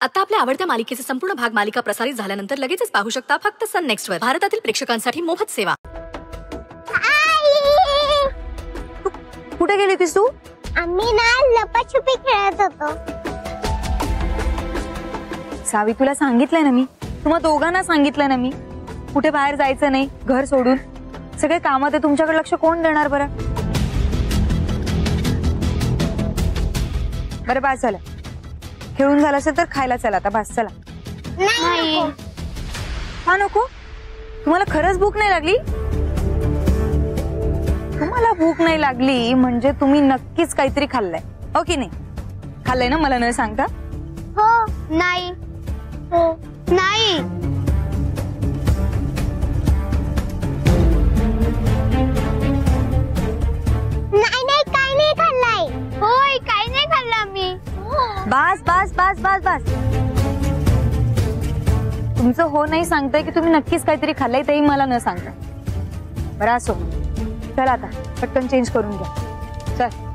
आता आपल्या आवडत्या मालिकेचे संपूर्ण भाग मालिका प्रसारित झाल्यानंतर लगेचच पाहू शकता फक्त सन नेक्स्ट वर. भारतातील प्रेक्षकांसाठी मोफत सेवा. कुठे गेली होतीस तू? आम्ही ना लपाछुपी खेळत होतो. सावी तुला सांगितलंय ना मी, तुम्हा दोघांना सांगितलंय ना मी, कुठे बाहेर जायचं नाही घर सोडून. सगळे कामात आहे, तुमच्याकडे लक्ष कोण देणार बरं? बरं बास झालं, खेळून झालं असेल तर खायला चला आता. बस चला. नाही हा नको? तुम्हाला खरंच भूक नाही लागली? तुम्हाला भूक नाही लागली म्हणजे तुम्ही नक्कीच काहीतरी खाल्लंय, हो की नाही? खाल्लंय ना मला न सांगता? हो नाही हो नाही. नाही नाही काही नाही खाल्लाय. होय काही नाही खाल्लं मी. बस बस बस बस बस. तुमचं हो नाही सांगताय की तुम्ही नक्कीच काहीतरी खाल्लंय तेही मला न सांगता. बरं असो, चला आता पटकन चेंज करून घ्या. चल.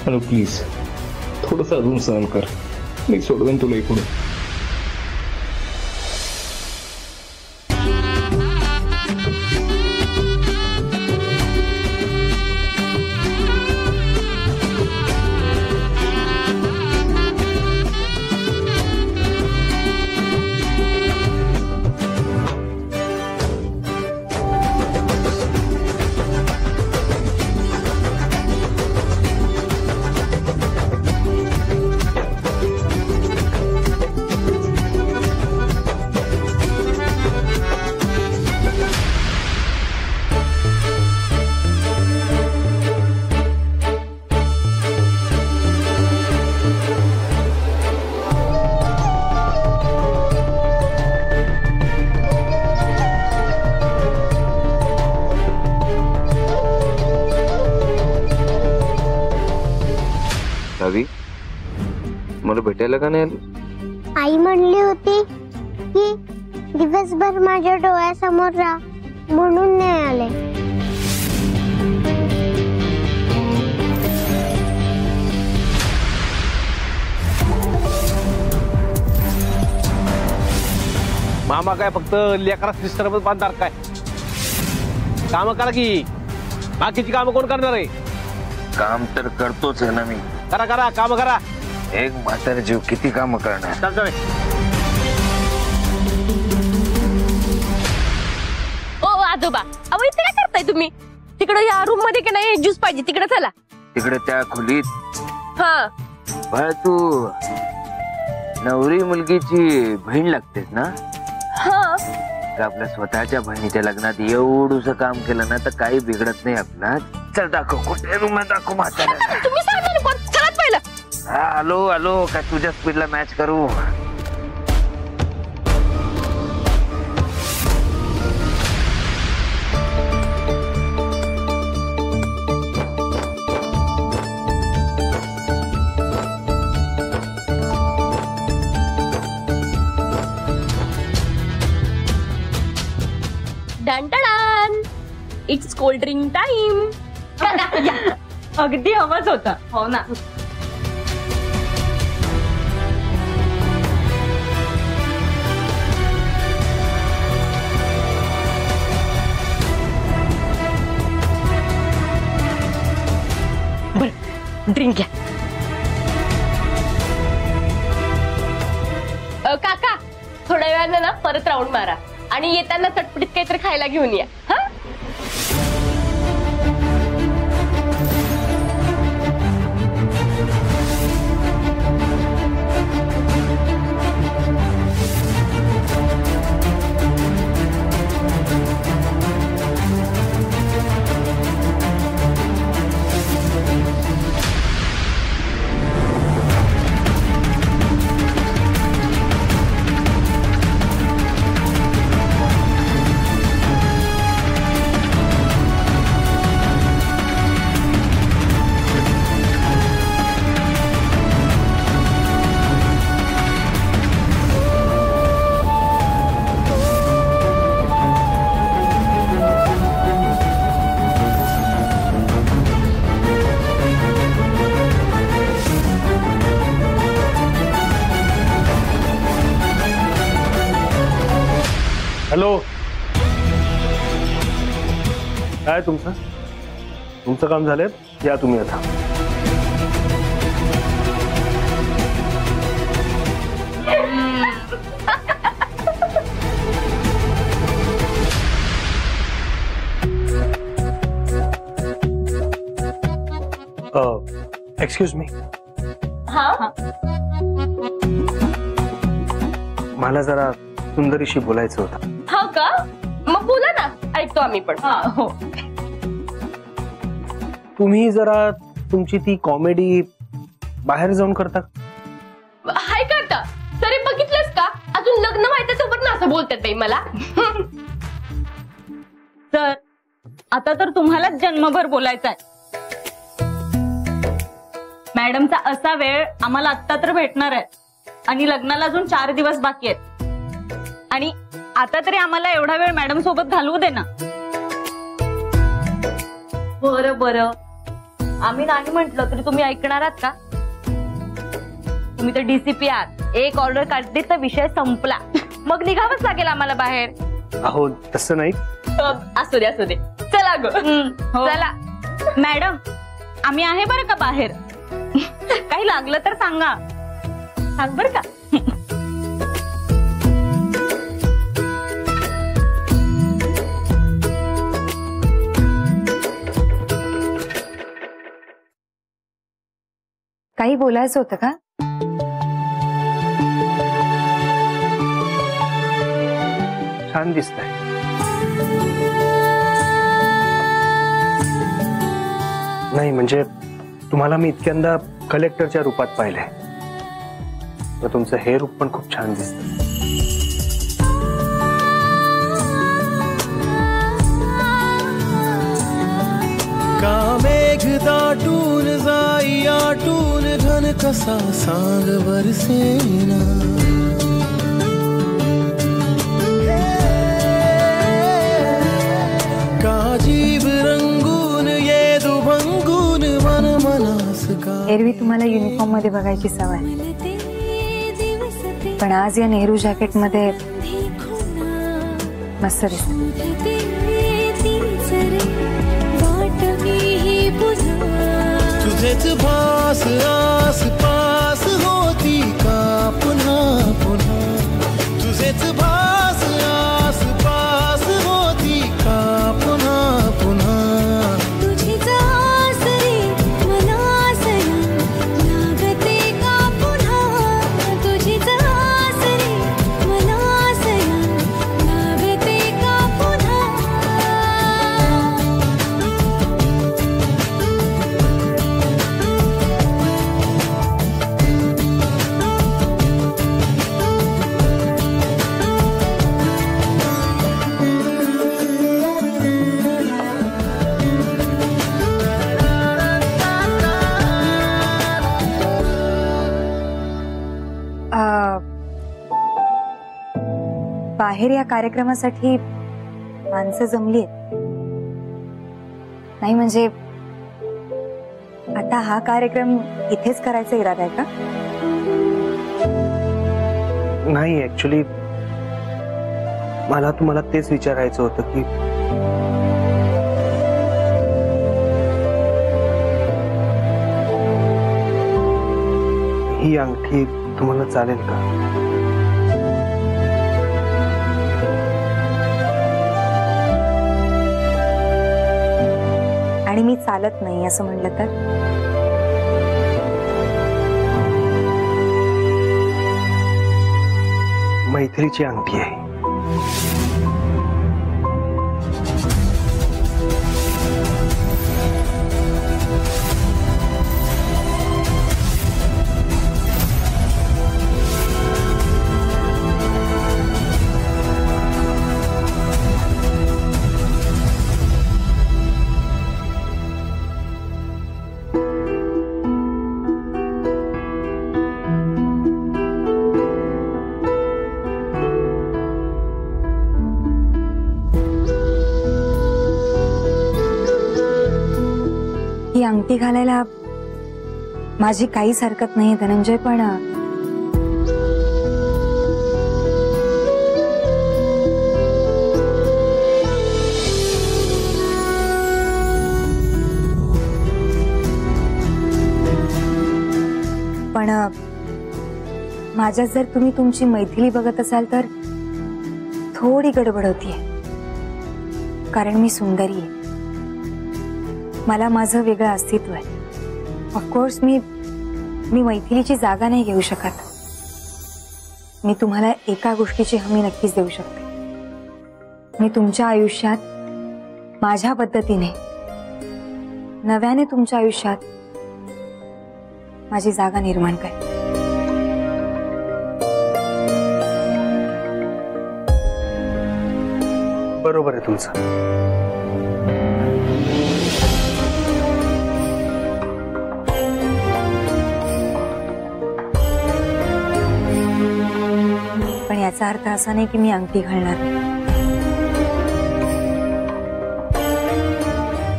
अनु प्लीज थोडंसं अजून सहन कर, मी सोडवेन तुला इकडून. मला भेटायला का नाही आली? आई म्हणली होती की दिवसभर माझ्या डोळ्यासमोर राहा म्हणून नाही आले. मामा काय फक्त लेकरा सिस्टरमध्ये बांधणार काय? काम करा की, बाकीची कामं कोण करणार आहे? काम तर करतोच आहे ना मी. करा करा काम करा. एक म्हातारा जीव किती काम करणार? चालतंय. ओ आजोबा, अहो इथे काय करताय तुम्ही? तिकडे या रूम मध्ये की नाही ज्यूस पाहिजे, तिकडे चला. तिकडे त्या खोलीत? हा. बाळ तू नवरी मुलगीची बहीण लागतेस ना? हा. तर आपल्या स्वतःच्या बहिणीच्या लग्नात एवढूसं काम केलं ना तर काही बिघडत नाही आपला. चल दाखव, कुठे रूम दाखव म्हातारा. तुम्ही सांगा ना, चला पहिलं. आलो आलो, काय तुझ्या स्पीडला मॅच करू? Done it's cold drink time. अगदी हवाच होता. हो ना. ड्रिंक घ्या. काका थोड्या वेळाने ना परत राऊंड मारा आणि येताना चटपटीत काहीतरी खायला घेऊन या. हा. हॅलो, काय तुमचं काम झालंय? या तुम्ही आता. एक्सक्यूज मी, मला जरा सुंदरीशी बोलायचं होतं. हा का? मग बोला ना, ऐकतो आम्ही पण. हो. तुम्ही जरा तुमची ती कॉमेडी बाहेर जाऊन करता? हाय करता. तरी बघितलंस का, अजून लग्न व्हायच्या सोबत ना असं बोलतात बाई मला. तर आता तर तुम्हालाच जन्मभर बोलायचा आहे. मॅडमचा असा वेळ आम्हाला आत्ता तर भेटणार आहे आणि लग्नाला अजून 4 दिवस बाकी आहेत. आणि आता तरी आम्हाला एवढा वेळ मॅडम सोबत घालवू दे ना. बरं बरं, आम्ही नाही म्हटलं तरी तुम्ही ऐकणार आहात का? तुम्ही तर डीसीपी आहात. एक ऑर्डर काढली तर विषय संपला. मग निघावंच लागेल आम्हाला बाहेर. अहो तसं नाही. असू दे असू दे, चला ग. चला मॅडम, आम्ही आहे बरं का बाहेर. काही लागलं तर सांगा. सांग बरं का. काही बोलायचं होतं का? छान दिसतंय. नाही म्हणजे तुम्हाला मी इतक्यांदा कलेक्टरच्या रूपात पाहिलंय. तर तुमचं हे रूप पण खूप छान दिसतं. का मेघ दाटून जाई आटून घन कसा सांग बरसेना. का जीव रंगून ये दुभंगून मन मनास का. एरवी तुम्हाला युनिफॉर्म मध्ये बघायची सवय, पण आज या नेहरू जॅकेट मध्ये मस्त दिसत. तुझेच भास आस पास होती का पुन्हा पुन्हा. तुझेच भास आस पास होती का पुन्हा पुन्हा. तुझीच आस रे मला सरी लागते का पुन्हा. तुझीच आस रे मला सरी लागते का पुन्हा. बाहेर या कार्यक्रमासाठी माणसं जमली आहेत. नाही म्हणजे आता हा कार्यक्रम इथेच करायचा इरादा आहे का? नाही ऍक्च्युली मला तुम्हाला तेच विचारायचं होतं की ही अंगठी तुम्हाला चालेल का? आणि मी चालत नाही असं म्हणलं तर? मैत्रीची अंगठी आहे. ही अंगठी घालायला माझी काहीच हरकत नाही धनंजय, पण पण माझ्यात जर तुम्ही तुमची मैथिली बघत असाल तर थोडी गडबड होतीये, कारण मी सुंदरी आहे. मला माझं वेगळं अस्तित्व आहे. ऑफकोर्स मी मैथिलीची जागा नाही घेऊ शकत. मी तुम्हाला एका गोष्टीची हमी नक्कीच देऊ शकते. मी तुमच्या आयुष्यात माझ्या पद्धतीने नव्याने तुमच्या आयुष्यात माझी जागा निर्माण करेन. बरोबर आहे तुमचं. पण याचा अर्थ असा नाही की मी अंगठी घालणार नाही.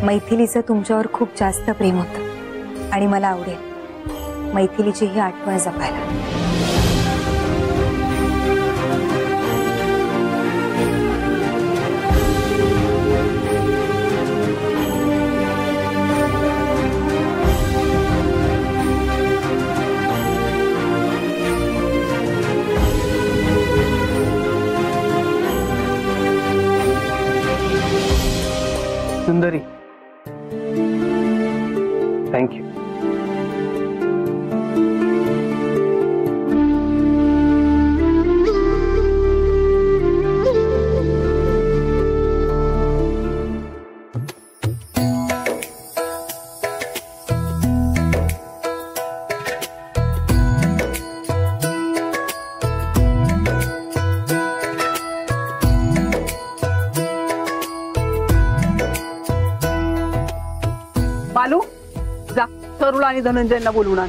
मैथिलीचं तुमच्यावर खूप जास्त प्रेम होतं आणि मला आवडेल मैथिलीची ही आठवण जपायला. सुंदरी, थँक्यू. बालू, जा सरूला आणि धनंजयना बोलवून आण.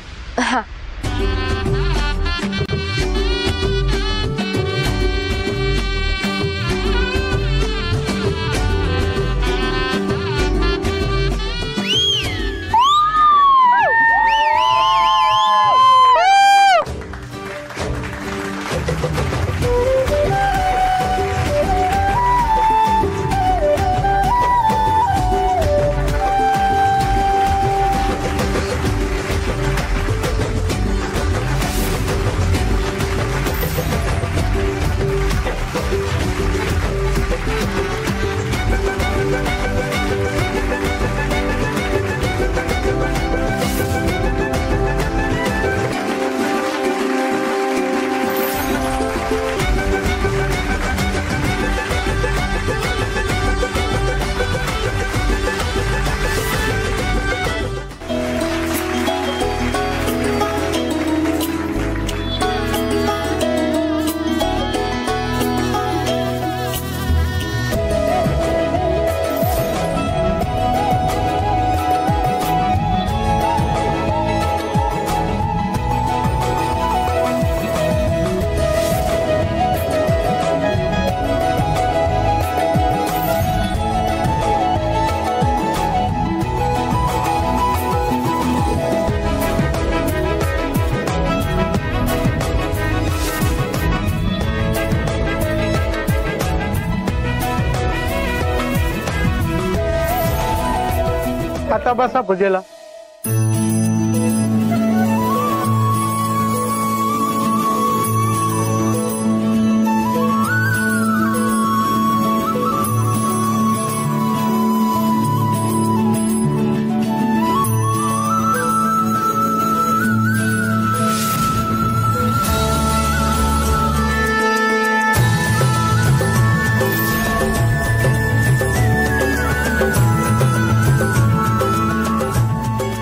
आता बसा पूजेला.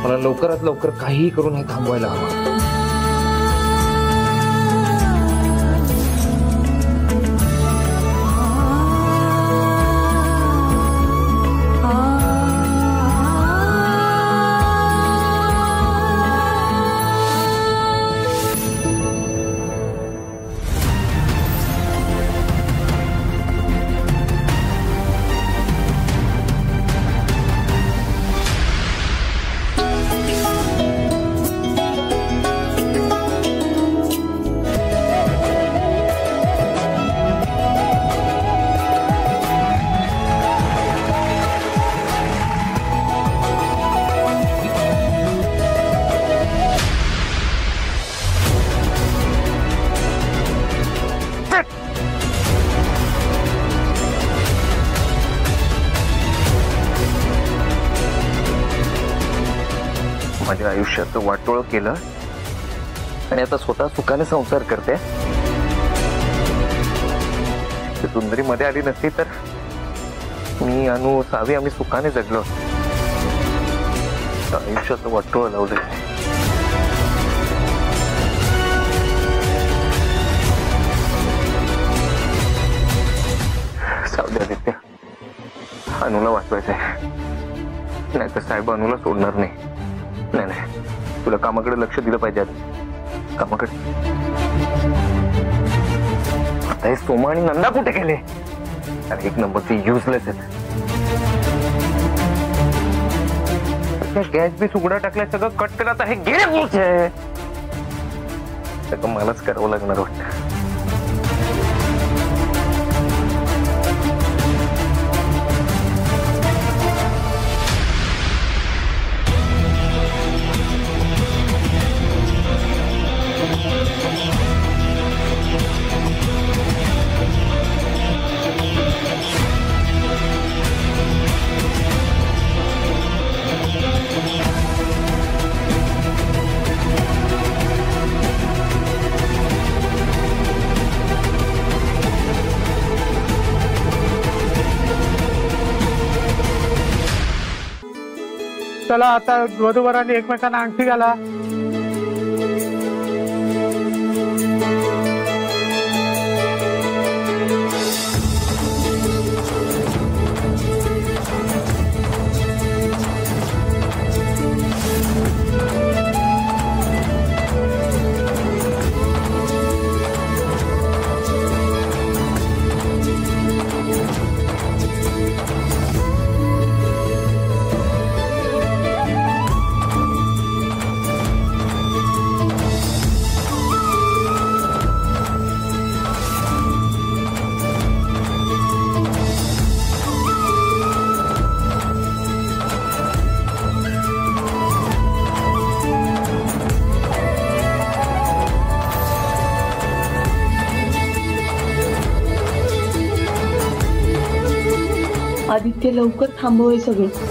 मला लवकरात लवकर काहीही करून हे थांबवायला हवं. आयुष्याचं वाटोळ केलं आणि आता स्वतः सुखाने संसार करते. सुंदरी मध्ये आली नसती तर मी, अनु, सावी आम्ही सुखाने जगलो. आयुष्याचं वाटोळ लावलं. सावधी आदित्य, अनुला वाचवायचंय, नाही तर साहेब अनुला सोडणार नाही. नाही नाही, तुला कामाकडे लक्ष दिलं पाहिजे. कामाकडे. आता हे सोमा आणि नंदा कुठे गेले? अरे एक नंबरचे युजलेस आहेत. गॅस बी उघडा टाकलाय, सगळं कट केलं, तर हे गेले सगळं मलाच करावं लागणार वाटतं. चला आता वधूवरांनी एकमेकांना अंगठी घाला. आदित्य लवकर थांबव हे सगळं.